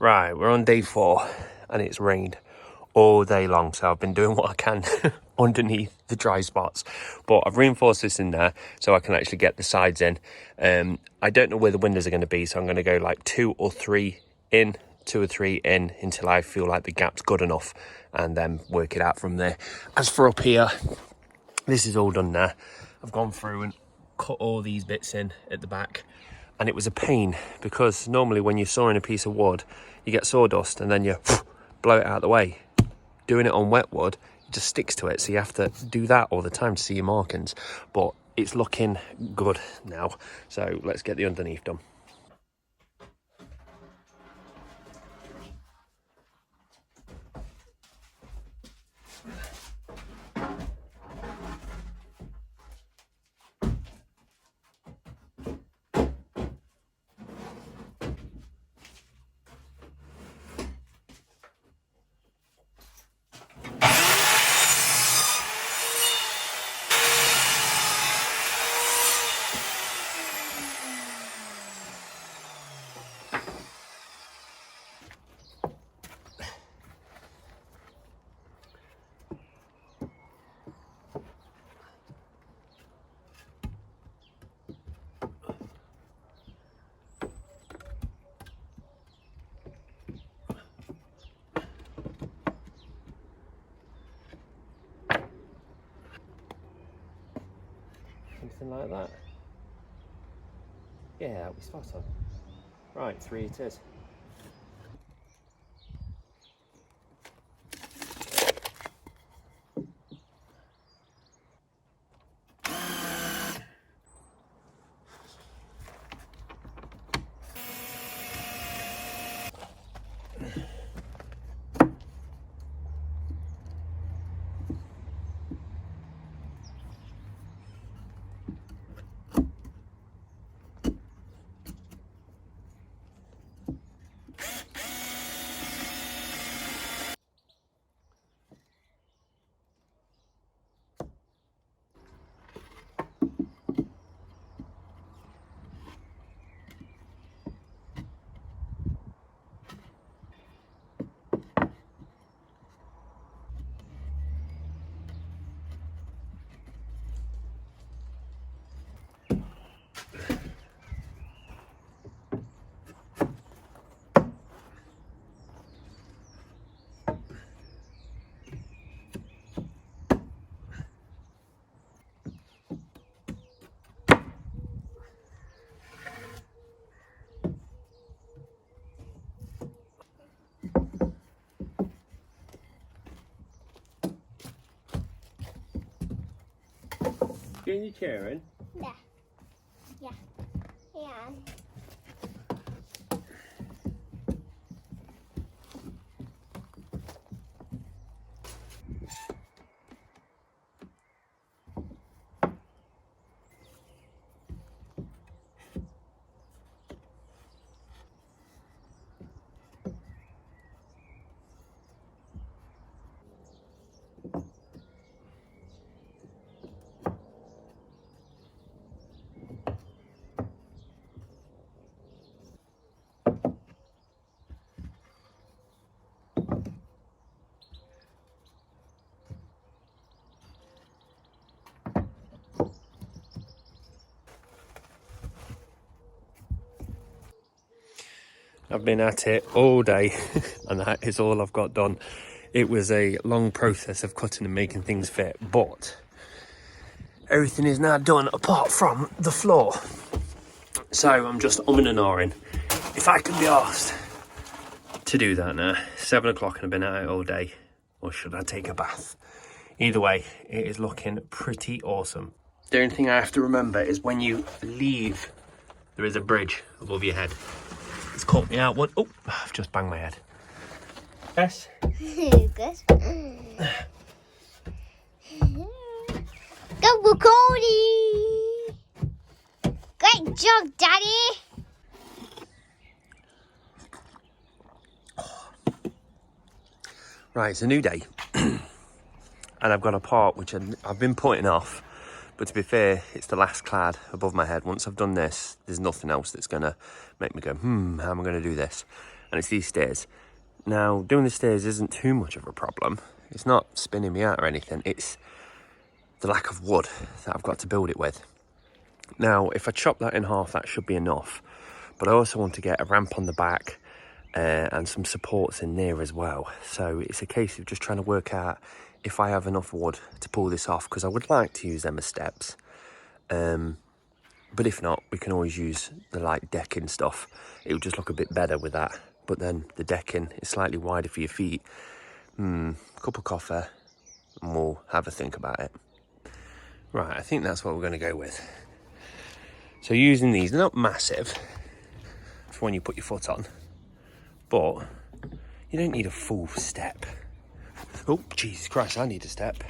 Right, we're on day 4 and it's rained all day long, so I've been doing what I can underneath the dry spots, but I've reinforced this in there so I can actually get the sides in. I don't know where the windows are going to be, so I'm going to go like 2 or 3 in, 2 or 3 in until I feel like the gap's good enough, and then work it out from there. As for up here, this is all done now. I've gone through and cut all these bits in at the back, and it was a pain because normally when you're sawing a piece of wood, you get sawdust and then you blow it out of the way. Doing it on wet wood, it just sticks to it, so you have to do that all the time to see your markings. But it's looking good now, so let's get the underneath done. Something like that. Yeah, that'll be spot on. Right, 3 it is. Getting your chair in? Yeah. Yeah. Yeah. I've been at it all day and that is all I've got done. It was a long process of cutting and making things fit, but everything is now done apart from the floor. So I'm just umming and ahhing if I can be asked to do that now. 7 o'clock and I've been at it all day, or should I take a bath? Either way, it is looking pretty awesome. The only thing I have to remember is when you leave, there is a bridge above your head. It's caught me out one. Oh, I've just banged my head. Yes. Good. Go, Cody. Great job, Daddy. Right, it's a new day. And I've got a part which I've been putting off. But to be fair, it's the last clad above my head. Once I've done this, there's nothing else that's going to make me go, how am I going to do this? and it's these stairs. Now, doing the stairs isn't too much of a problem. It's not spinning me out or anything. It's the lack of wood that I've got to build it with. Now, if I chop that in half, that should be enough. But I also want to get a ramp on the back and some supports in there as well. So it's a case of just trying to work out if I have enough wood to pull this off, because I would like to use them as steps. But if not, we can always use the like decking stuff. It will just look a bit better with that. But then the decking is slightly wider for your feet. Cup of coffee, and we'll have a think about it. Right, I think that's what we're going to go with. So using these, they're not massive for when you put your foot on, but you don't need a full step. Oh, Jesus Christ, I need a step.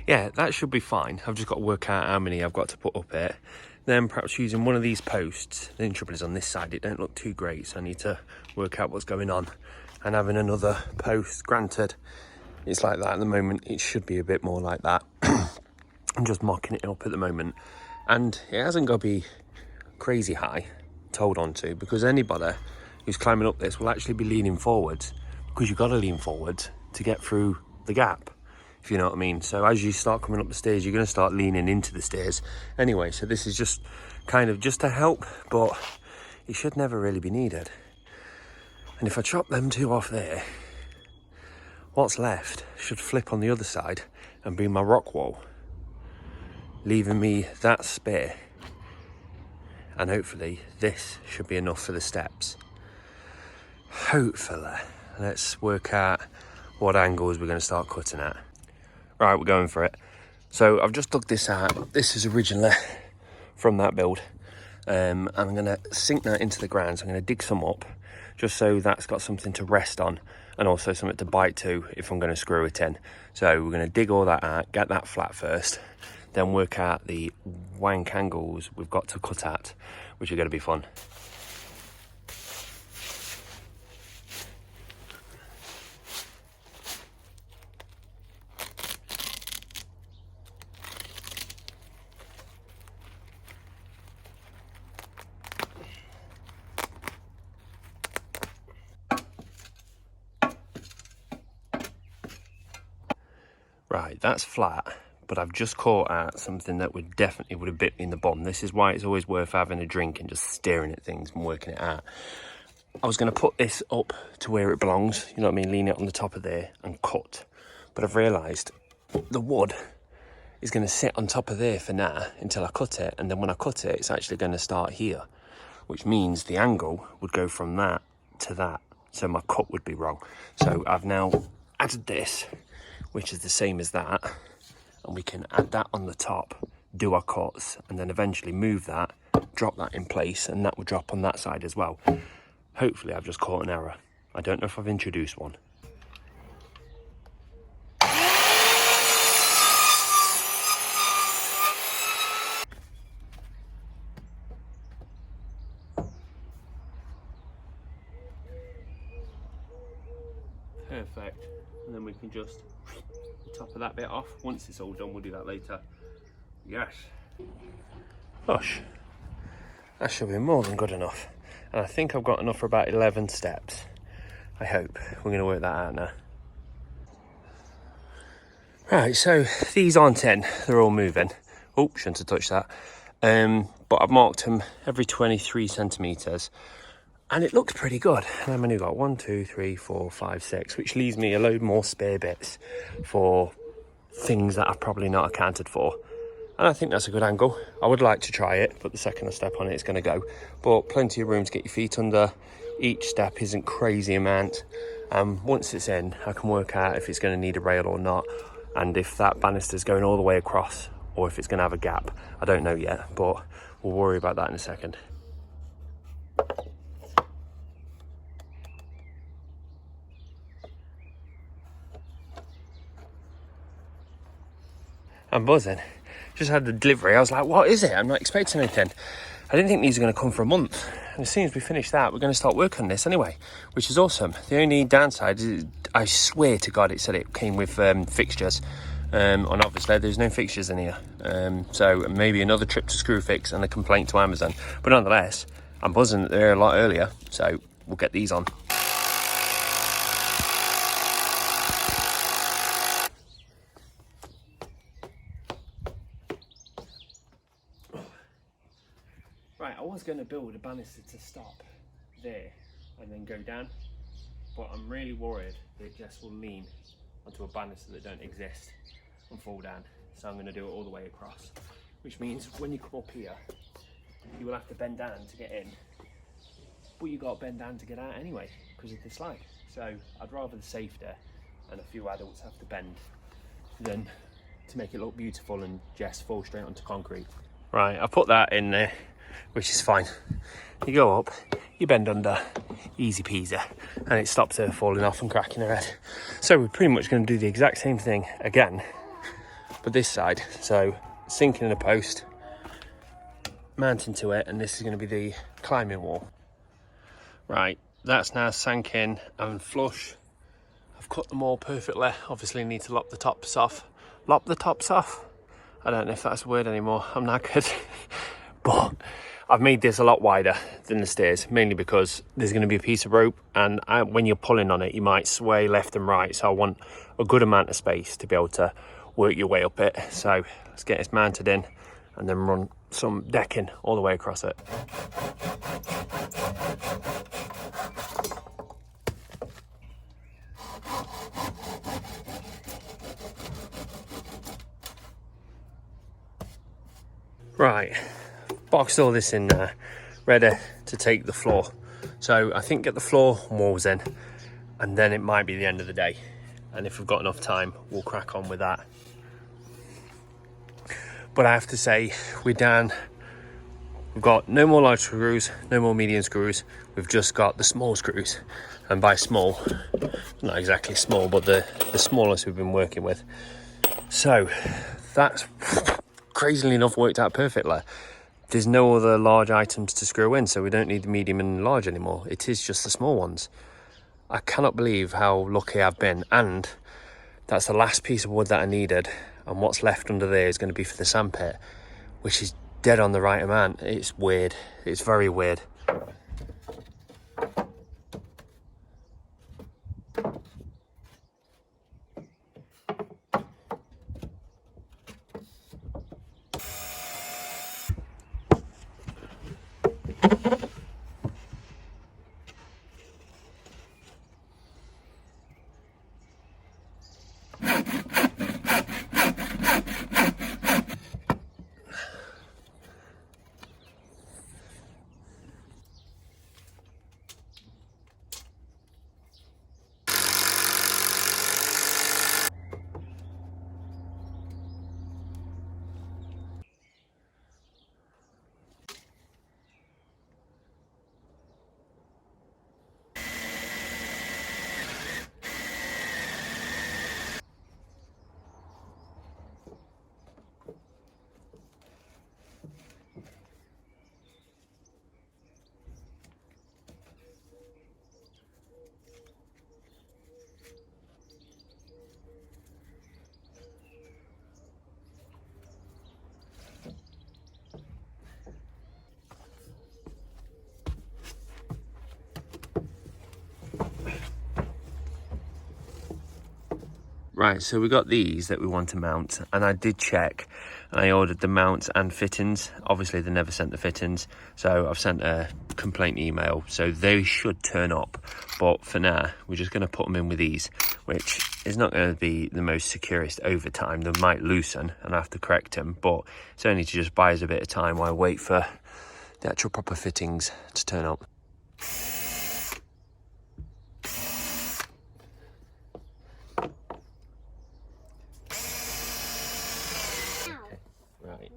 Yeah, that should be fine. I've just got to work out how many I've got to put up it. Then perhaps using one of these posts. The only trouble is on this side, it don't look too great, so I need to work out what's going on. And having another post, granted, it's like that at the moment. It should be a bit more like that. I'm just mocking it up at the moment. And it hasn't got to be crazy high to hold on to, because anybody who's climbing up this will actually be leaning forwards, because you've got to lean forward to get through the gap, if you know what I mean. So as you start coming up the stairs, you're going to start leaning into the stairs anyway. So this is just kind of just to help, but it should never really be needed. And if I chop them two off there, what's left should flip on the other side and be my rock wall, leaving me that spare. And hopefully this should be enough for the steps. Hopefully. Let's work out what angles we're going to start cutting at. Right, we're going for it. So I've just dug this out. This is originally from that build. And I'm going to sink that into the ground. So I'm going to dig some up, just so that's got something to rest on, and also something to bite to if I'm going to screw it in. So we're going to dig all that out, get that flat first, then work out the wank angles we've got to cut at, which are going to be fun. Right, that's flat, but I've just caught at something that would have bit me in the bum. This is why it's always worth having a drink and just staring at things and working it out. I was going to put this up to where it belongs, you know what I mean, lean it on the top of there and cut. But I've realised the wood is going to sit on top of there for now until I cut it, and then when I cut it, it's actually going to start here, which means the angle would go from that to that, so my cut would be wrong. So I've now added this, which is the same as that, and we can add that on the top, do our cuts, and then eventually move that, drop that in place, and that will drop on that side as well. Hopefully I've just caught an error. I don't know if I've introduced one. Perfect, and then we can just top of that bit off. Once it's all done, we'll do that later. Yes. Gosh, that should be more than good enough. And I think I've got enough for about 11 steps. I hope. We're going to work that out now. Right, so these aren't in. They're all moving. Oh, shouldn't have touched that. But I've marked them every 23 centimetres. And it looks pretty good. And I've only got 1, 2, 3, 4, 5, 6, which leaves me a load more spare bits for things that I've probably not accounted for. And I think that's a good angle. I would like to try it, but the second I step on it, it's going to go. But plenty of room to get your feet under. Each step isn't crazy amount. Once it's in, I can work out if it's going to need a rail or not, and if that banister's going all the way across, or if it's going to have a gap. I don't know yet, but we'll worry about that in a second. I'm buzzing. Just had the delivery. I was like, what is it? I'm not expecting anything. I didn't think these were going to come for a month. And as soon as we finish that, we're going to start working on this anyway, which is awesome. The only downside is, I swear to God, it said it came with fixtures. And obviously there's no fixtures in here. So maybe another trip to Screwfix and a complaint to Amazon. But nonetheless, I'm buzzing that they're a lot earlier, so we'll get these on. Right, I was going to build a banister to stop there and then go down, but I'm really worried that Jess will lean onto a banister that don't exist and fall down. So I'm going to do it all the way across, which means when you come up here, you will have to bend down to get in, but you got to bend down to get out anyway because of the slide. So I'd rather the safety and a few adults have to bend than to make it look beautiful and Jess fall straight onto concrete. Right, I put that in there, which is fine. You go up, you bend under, easy peasy, and it stops her falling off and cracking her head. So we're pretty much going to do the exact same thing again, but this side. So sinking in a post, mounting to it, and this is going to be the climbing wall. Right, that's now sank in and flush. I've cut them all perfectly. Obviously need to lop the tops off. Lop the tops off? I don't know if that's a word anymore. I'm knackered. But I've made this a lot wider than the stairs, mainly because there's going to be a piece of rope, and when you're pulling on it, you might sway left and right. So I want a good amount of space to be able to work your way up it. So let's get this mounted in and then run some decking all the way across it. Right, boxed all this in there, ready to take the floor. So I think get the floor and walls in, and then it might be the end of the day. And if we've got enough time, we'll crack on with that. But I have to say, we're down. We've got no more large screws, no more medium screws. We've just got the small screws. And by small, not exactly small, but the smallest we've been working with. So that's crazily enough worked out perfectly. There's no other large items to screw in, so we don't need the medium and large anymore. It is just the small ones. I cannot believe how lucky I've been, and that's the last piece of wood that I needed, and what's left under there is going to be for the sandpit, which is dead on the right amount. It's weird. It's very weird. Right, so we got these that we want to mount, and I did check, and I ordered the mounts and fittings. Obviously they never sent the fittings, so I've sent a complaint email, so they should turn up. But for now, we're just going to put them in with these, which is not going to be the most securest over time. They might loosen and I have to correct them, but it's only to just buy us a bit of time while I wait for the actual proper fittings to turn up. Right,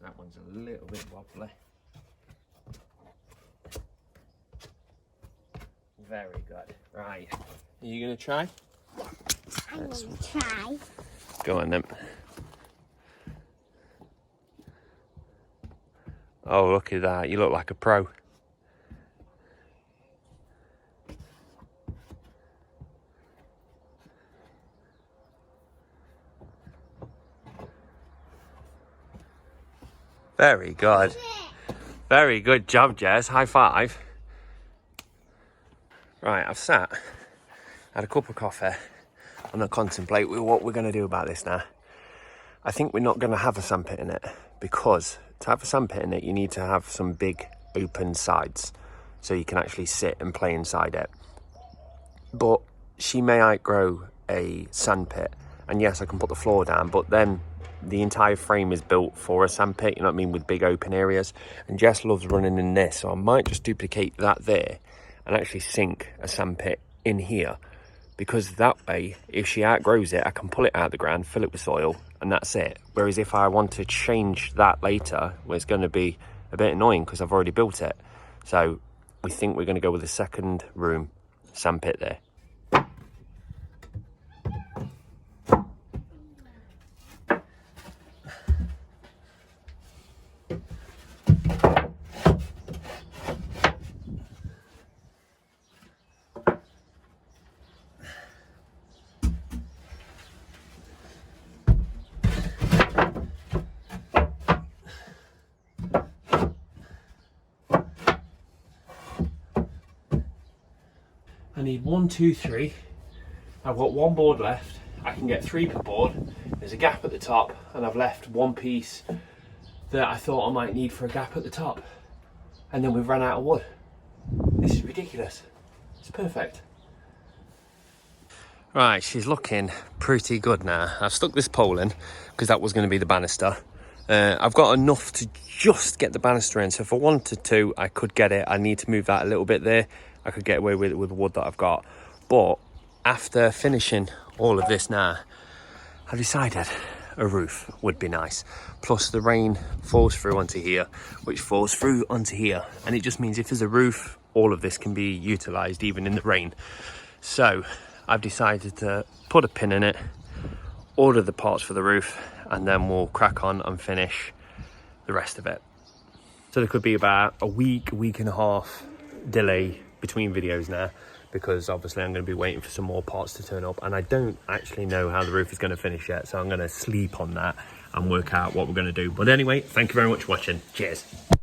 that one's a little bit wobbly. Very good. Right, are you going to try? I'm going to try. Go on then. Oh, look at that. You look like a pro. Very good. Very good job, Jess. High five. Right, I've sat, had a cup of coffee, and I contemplate what we're going to do about this now. I think we're not going to have a sandpit in it, because to have a sandpit in it, you need to have some big open sides so you can actually sit and play inside it. But she may outgrow a sandpit, and yes, I can put the floor down, but then the entire frame is built for a sandpit, you know what I mean, with big open areas. And Jess loves running in this, so I might just duplicate that there and actually sink a sandpit in here, because that way, if she outgrows it, I can pull it out of the ground, fill it with soil, and that's it. Whereas if I want to change that later, well, it's going to be a bit annoying because I've already built it. So we think we're going to go with a second room sandpit there. I need 1, 2, 3. I've got 1 board left. I can get 3 per board. There's a gap at the top, and I've left 1 piece that I thought I might need for a gap at the top. And then we've run out of wood. This is ridiculous. It's perfect. Right, she's looking pretty good now. I've stuck this pole in because that was going to be the banister. I've got enough to just get the banister in, so if I wanted to, I could get it. I need to move that a little bit there. I could get away with it with the wood that I've got. But after finishing all of this now, I've decided a roof would be nice. Plus the rain falls through onto here, which falls through onto here. And it just means if there's a roof, all of this can be utilised even in the rain. So I've decided to put a pin in it, order the parts for the roof, and then we'll crack on and finish the rest of it. So there could be about a week and a half delay between videos now, because obviously I'm going to be waiting for some more parts to turn up, and I don't actually know how the roof is going to finish yet, so I'm going to sleep on that and work out what we're going to do. But anyway, thank you very much for watching. Cheers.